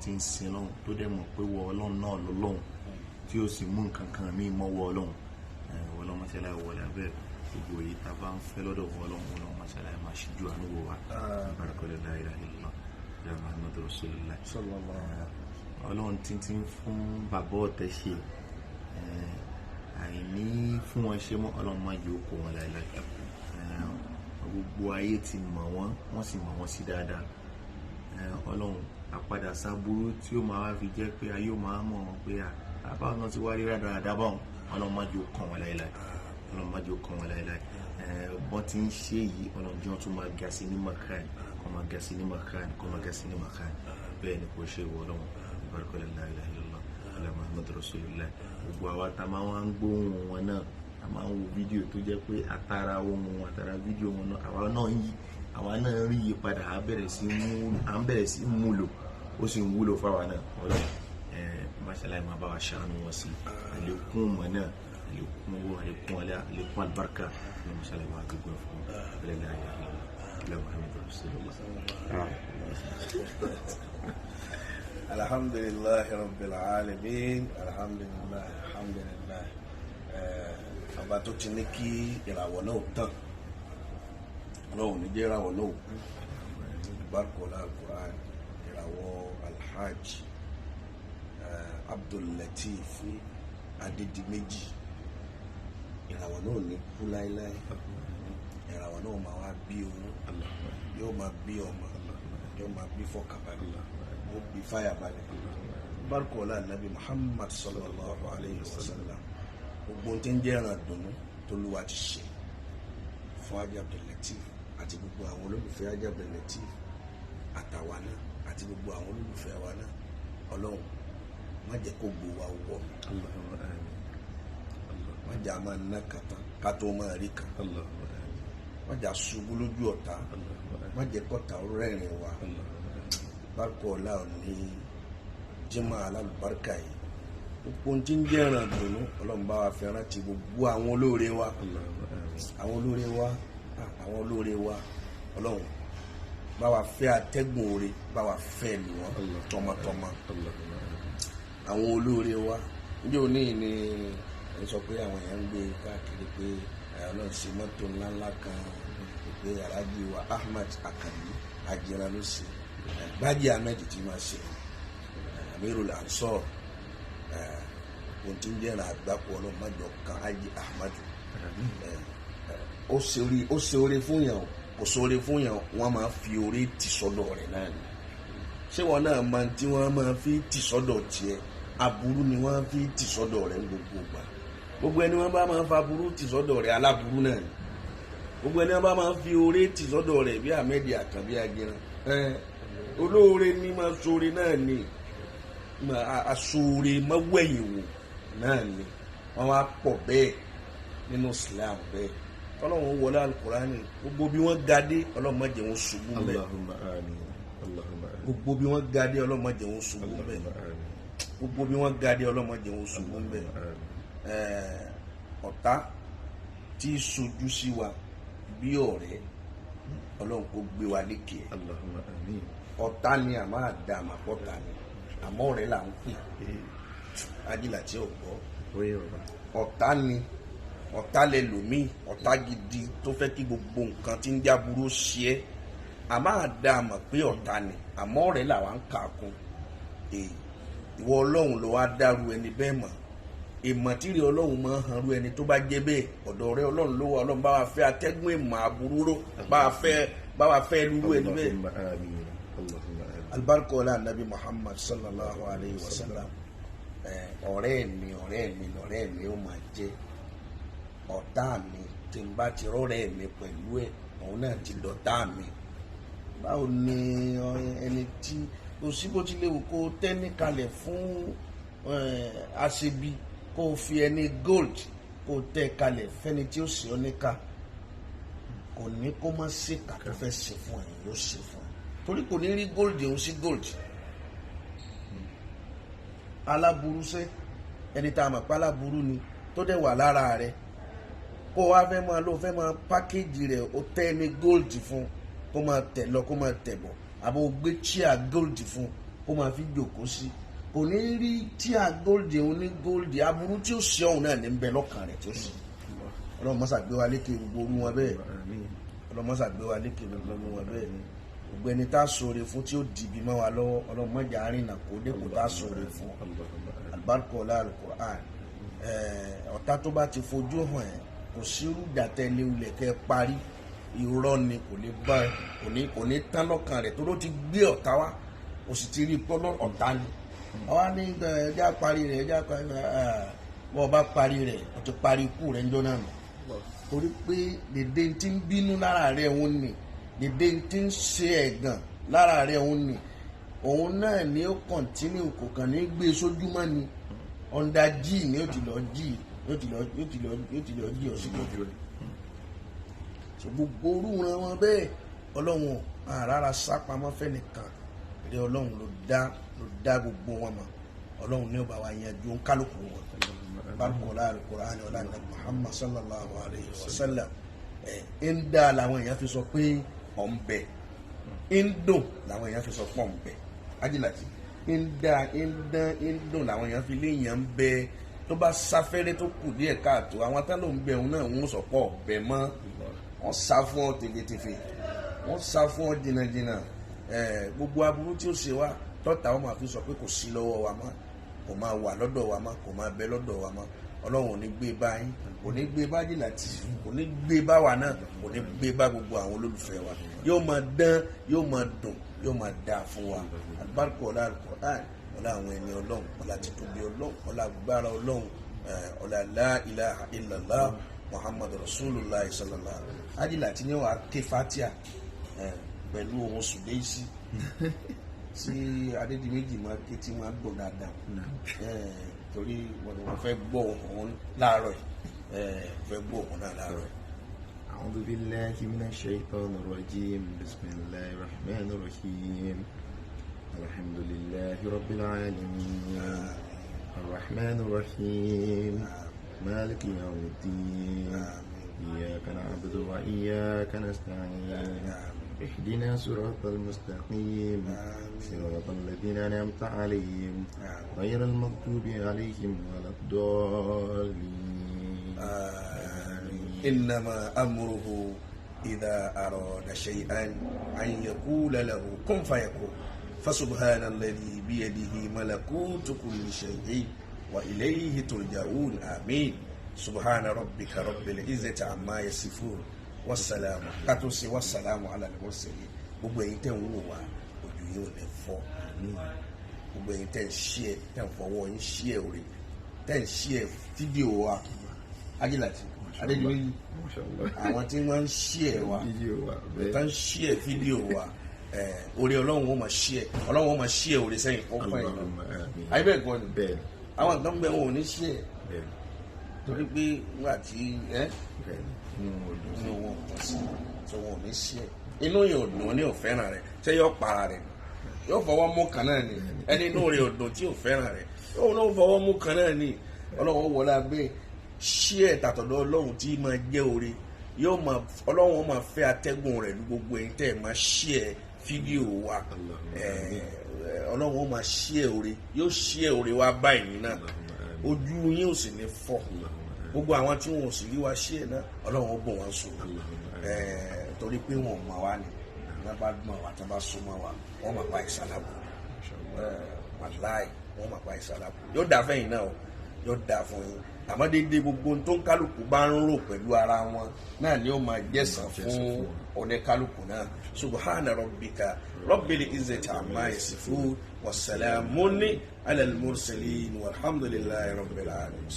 tí ń sin lọ́hùn tó dẹ̀ mọ̀ pé wọ ọlọ́run náà lọ́lọ́hùn tí ó sì mú nǹkan kan mí mọ́ wọ ọlọ́run ọlọ́run mọ́ṣálá wọlé abẹ́ gbogbo èyí tá a bá ń fẹ́ lọ́dọ̀ wọ ọlọ́run mọ́ṣálá máa ṣíjú àánú wò wá barakọ́lẹ̀ la ilaha illallah ya Muhammadu Rasulullah ọlọ́run títí fún bàbá ọ̀tẹ̀ ṣe àìní fún wọn ṣe mọ́ ọlọ́run má jẹ́ okò wọn láìláì gbogbo ayé ti mọ̀ wọ́n sì mọ̀ wọ́n sí dáadáa ọlọ́run àpadà sábúrú tí ó máa wá fi jẹ́ pé ayé ó máa mọ̀ wọn pé àbáwọn náà ti wá rí rádaràdá báwọn ọlọ́run má jẹ́ okò wọn láìláì ọlọ́run má jẹ́ okò wọn láìláì bọ́n ti ń ṣe yìí ọlọ́run jọ́ tún máa gà sí ní makan kọ́ máa gà sí ní makan kọ́ máa gà sí ní makan bẹ́ẹ̀ ni kò ṣe wọ ọlọ́run barakọ́lẹ̀ la ilaha illallah ala Muhammadu Rasulullah gbogbo àwa tá a máa ń gbóhùn wọn náà a máa ń wo fídíò tó jẹ́ pé àtàrà ohun wọn àtàrà fídíò wọn náà àwa náà rí iye padà à ń bẹ̀rẹ̀ sí mú lò ó sì ń wúlò fáwa náà ọlọ́run máṣáláì máa bá wa ṣàánú wọn sí àlékún wọn náà àlékún owó àlékún ọlá àlékún àlùbáríkà ní máṣáláì máa gbogbo ẹ̀ fún ọlọ́run la ilaha illallah ala Muhammadu Rasulullah. Alhamdulillahi rabbil alamin, alhamdulillah. Ọba tó ti ní kí ìràwọ̀ náà tàn ọlọ́run ní jẹ́ ìràwọ̀ náà barkola al-Qur'an ìràwọ̀ Alhaji Abdul Lateef Adedimeji ìràwọ̀ náà ní kú láíláí ìràwọ̀ náà máa wá bí owó yóò máa bí ọmọ yóò máa bí fọkànbalẹ̀ ó bí fáyàbalẹ̀ barkola nabi Muhammad sallallahu alayhi wa sallam gbogbo tí ń jẹ́ ìran dùnú tó lúwa ti ṣe fún Haji Abdul Lateef àti gbogbo àwọn olólùfẹ́ Haji Abdul Lateef àtàwa náà àti gbogbo àwọn olólùfẹ́ wa náà ọlọ́run má jẹ́ kó gbó wa wọ̀ má jẹ́ a máa ná kàtà ká tó máa rí kan má jẹ́ a ṣubú lójú ọ̀tá má jẹ́ kọ́ta rẹ́rìn wa bárkọ̀ọ́lá ní jimá alálùbáríkà yìí gbogbo tí ń jẹ́ ìran dùnú ọlọ́run bá wa fẹ́ràn ti gbogbo àwọn olóore wa ọlọ́run bá wa fẹ́ atẹ́gùn oore bá wa fẹ́ lù wọ́n tọmọtọmọ àwọn olóore wa níjẹ́ òní ni ẹ sọ pé àwọn èèyàn ń gbé káàkiri pé ọlọ́run ṣe mọ́tò ńláńlá kan pé Alhaji wa Ahmad Akànní Àjìrà ló ṣe Gbájí Ahmed tí máa ṣe Amirul Ansor ohun tí ń jẹ́ ìrìn àgbákò ọlọ́mọdé kan Haji Ahmadu ó ṣe oore fún yàn kò sóore fún yàn wọ́n máa fi oore tì sọ́dọ̀ rẹ̀ náà ni ṣé wọn náà máa tí wọ́n máa fi tì sọ́dọ̀ tiẹ̀ aburú ni wọ́n fi tì sọ́dọ̀ rẹ̀ gbogbo gbà gbogbo ẹni wọ́n bá máa fa aburú tì sọ́dọ̀ rẹ̀ aláburú náà ni gbogbo ẹni wọ́n bá máa fi oore tì sọ́dọ̀ rẹ̀ bí Ahmed Àkànbí Àjìrà olóore ni máa sóore náà ni aṣoore mọ́wẹ́yìn wò náà ni wọ́n wá pọ̀ bẹ́ẹ̀ nínú Islam bẹ́ẹ̀ ọlọ́run wọlé alukurani gbogbo bí wọ́n gadé ọlọ́run má jẹ́ wọn ṣubú bẹ́ẹ̀ gbogbo bí wọ́n gadé ọlọ́run má jẹ́ wọn ṣubú bẹ́ẹ̀ gbogbo bí wọ́n gadé ọlọ́run má jẹ́ wọn ṣubú bẹ́ẹ̀ ọ̀tá tí sojú sí wa bí ọ̀rẹ́ ọlọ́run kò gbé wa lékè ọ̀tá ni àmọ́ àdá àmàpọ̀tá ni àmọ́ ọ̀rẹ́ là ń pè ajílà tí ò gbọ́ ọ̀tá ni ọ̀tá lẹ lòmíì ọ̀tá gidi tó fẹ́ kí gbogbo nǹkan tí ń jáburú ṣe é àmọ́ àdá àmọ̀ pé ọ̀tá ni àmọ́ ọ̀rẹ́ là wà ń kà kún ìwọ ọlọ́run ló wá dárú ẹni bẹ́ẹ̀ mọ̀ ìmọ̀ tí rí ọlọ́run máa ń han rú ẹni tó bá jẹ́ bẹ́ẹ̀ ọ̀dọ̀ rẹ ọlọ́run ló wà ọlọ́run bá wa fẹ́ atẹ́gùn ìmọ̀ àbúrú ró bá wa fẹ́ lúrú ẹni bẹ́ẹ̀ albarkola nabi Muhammad sallallahu alayhi wa sallam ọ̀rẹ́ mi ó máa jẹ́ ọ̀tá mi tí n bá ti rọ́rẹ́ mi pẹ̀lú ẹ̀ òun náà ti dọ̀tá mi báwo ni ẹni tí kò sí bó ti léwu kó tẹ́ni kalẹ̀ fún aṣebi kó fi ẹni gold kó tẹ́ kalẹ̀ fẹ́ni tí ó sì ọ́ níka kò ní kó má ṣe kàtó fẹ́ ṣe fún ẹ̀yìn yóò ṣe fún ẹ torí kò ní rí gold òun sí gold aláburú sẹ́ ẹni tá a mọ̀ pé aláburú ni tó dẹ̀ wà lára rẹ̀ kó wá fẹ́ máa pákéjì rẹ̀ ó tẹ́ ní gold fún kó máa tẹ̀ lọ kó máa tẹ̀ bọ̀ àbò gbé chia gold fún kó máa fi jòkó sí, kò ní rí tí a góòlì oní góòlì aburú tí ó ṣe ọ̀hún náà ní bẹ lọ́kàn rẹ̀ tí ó ṣe. Ọlọ́run mọ́sà gbé wa lékè gbogbo orú wọn bẹ́ẹ̀, Ọlọ́run mọ́sà gbé wa lékè gbogbo orú wọn bẹ́ẹ̀. Gbogbo ẹni tá a sọ̀rọ̀ fún tí ó dìbì mọ́ wa lọ́wọ́, Ọlọ́run mọ́jà arìnà kó dé kó tá a sọ̀rọ̀ fún alibarika ọlá alukur'an. Ọ̀tá tó bá ti fojú hàn ẹ́ kò sí rúdàtẹ́ léwulẹ̀ kẹ́ parí irọ́ ni, kò lè bá kò ní tán lọ́kàn rẹ̀ tó ló ti gbé ọ̀tá wá, o sì ti rí i pọ́nlọ́ ọ̀tá ni. Àwa ní ẹjá parí rẹ̀ bọ́ ọ bá parí rẹ̀ o ti parí ikú rẹ̀ ńjọ́ náà nù. Torí pé dèdè tí ń bínú lára rẹ̀ òun ni, dèdè tí ń ṣe ẹ̀gàn lára rẹ̀ òun ni, òun náà ni ó kọ̀ntínú kò kàn ní gbé sójúmọ́ ni, ọ̀ndà jí ni ó ti lọ jí ọ̀sìnkú rẹ̀. So gbogbo orú wọn bẹ́ẹ̀ Ọlọ́run àràrà sápamọ́ fẹ́nìkan rí, Ọlọ́run ló dá gbogbo wọn mọ̀. Ọlọ́run ní ó bá wa yanjú ń kálukú wọn. Bárúkọ̀lá Al-Qur'ani ọlá ní Muhammad sallallahu alayhi wa sallam. ń dá làwọn èèyàn fi sọ pé ọ̀ ń bẹ, ń dùn làwọn èèyàn fi sọ pé ọ̀ ń bẹ. Ajílàjì ń dùn làwọn èèyàn fi léèyàn ń bẹ. Tó bá sáfẹ́rẹ́ tó kù díẹ̀ káàtó, àwọn tá ló ń bẹ òun náà ń sọ pé ọ̀bẹ mọ́. Wọ́n sá fún ọ tèfètèfè, wọ́n sá fún ọ jìnnàjìnnà. Gbogbo aburú tí ó ṣe wá tọ́ta wọn máa fi sọ pé kò sí lọ́wọ́ wa mọ́, kò máa wà lọ́dọ̀ wa mọ́, kò máa bẹ lọ́dọ̀ wa mọ́. Ọlọ́run ò ní gbé bá yín, kò ní gbé bá Ajílàjì, kò ní gbé bá wa náà, kò ní gbé bá gbogbo àwọn olólùfẹ́ wa. Yóò máa dán, yóò máa dùn, yóò máa dáa fún wa. Àlùbáríkà ọlá Al-Qur'an, ọlá àwọn ẹni Ọlọ́run, ọlá títóbi Ọlọ́run, ọlá agbára Ọlọ́run, ọlá la ilaha illallah Muhammadu Rasulullah sallallahu alaihi wasallam. Ajílàjì ni wàá ké Fatiha pẹ̀lú ohun sùdéìsì tí Adedimeji máa ké tí máa gbọ́ dáadáa, torí wọ́n fẹ́ gbọ́ òun láàárọ̀ yìí, fẹ́ gbọ́ òun náà láàárọ̀ yìí. أعوذ بالله من الشيطان الرجيم بسم الله الرحمن الرحيم الحمد لله رب العالمين الرحمن الرحيم مالك يوم الدين إياك نعبد وإياك نستعين اهدنا صراط المستقيم صراط الذين أنعمت عليهم غير المغضوب عليهم ولا الضالين. إنما أمره إذا أراد شيئا أن يقول له كن فيكون فسبحان الذي بيده ملكوت كل شيء وإليه ترجعون آمين. سبحان ربك رب العزة عما يصفون والسلام kátó والسلام على المرسلين. Gbogbo ẹ̀yin tẹ́ ń wò wá ojú yìí ò ní fọ́, gbogbo ẹ̀yin tẹ́ ń ṣíẹ̀, tẹ́ ń fọwọ́ yín ṣíẹ̀ orí, tẹ́ ń ṣíẹ̀ fídíò wa Ajílàjì Adedimeji, àwọn tí wọ́n ń ṣíẹ̀ wa tẹ́ ń ṣíẹ̀ fídíò wa, orí Ọlọ́run ó máa ṣíẹ̀, Ọlọ́run ó máa ṣíẹ̀ orí sẹ́yìn fọ́fọ́ yìí. Ayé bẹ́ẹ̀ gan ni àwọn nǹkan bẹ́ẹ̀ wọn ò ní ṣíẹ̀ torí pé nígbà tí inú wọn ò tọ́ sí tó wọn ò ní ṣíẹ̀, inú yẹn ò dùn ní ò fẹ́ràn rẹ̀, ṣé yóò para rẹ̀, yóò fọwọ́ mú kan náà ni. Ẹni inú rẹ̀ ò dùn tí ò fẹ́ràn rẹ̀, yóò náà fọwọ́ mú kan náà ni. Ọlọ́run wọlé abẹ́ ṣíẹ̀ tàtọ̀dọ̀ Ọlọ́run tí máa jẹ́ oore, Ọlọ́run máa fẹ́ atẹ́gùn rẹ̀ ní gbogbo ẹ̀yin tẹ́ ẹ̀ máa ṣíẹ̀ fídíò wa. Ọlọ́run máa ṣíẹ̀ oore, yóò ṣíẹ̀ oore wa báyìí náà, ojú yín ò sì ní fọ́. Gbogbo àwọn tí wọn ò sì rí wa ṣíẹ̀ náà Ọlọ́run ó bọ̀ wá sùn, torí pé wọn ò mọ̀ wá ni. Wọ́n bá gbọ́n wa tí wọ́n bá súnmọ́ wa wọ́n máa pa ìsàlábù, wàláì wọ́n máa pa ìsàlábù. Yóò dà fẹ́yìn náà o, yóò dà fún yín. Àmọ́ déédéé gbogbo tó ń kálukú bá ń rò pẹ̀lú ara wọn náà ni ó máa jẹ́sàn fún oníkálukú náà. Subhana rabbika rabbil izzati amma yasifun wassalamun alal mursalin walhamdulillahi rabbil alamin.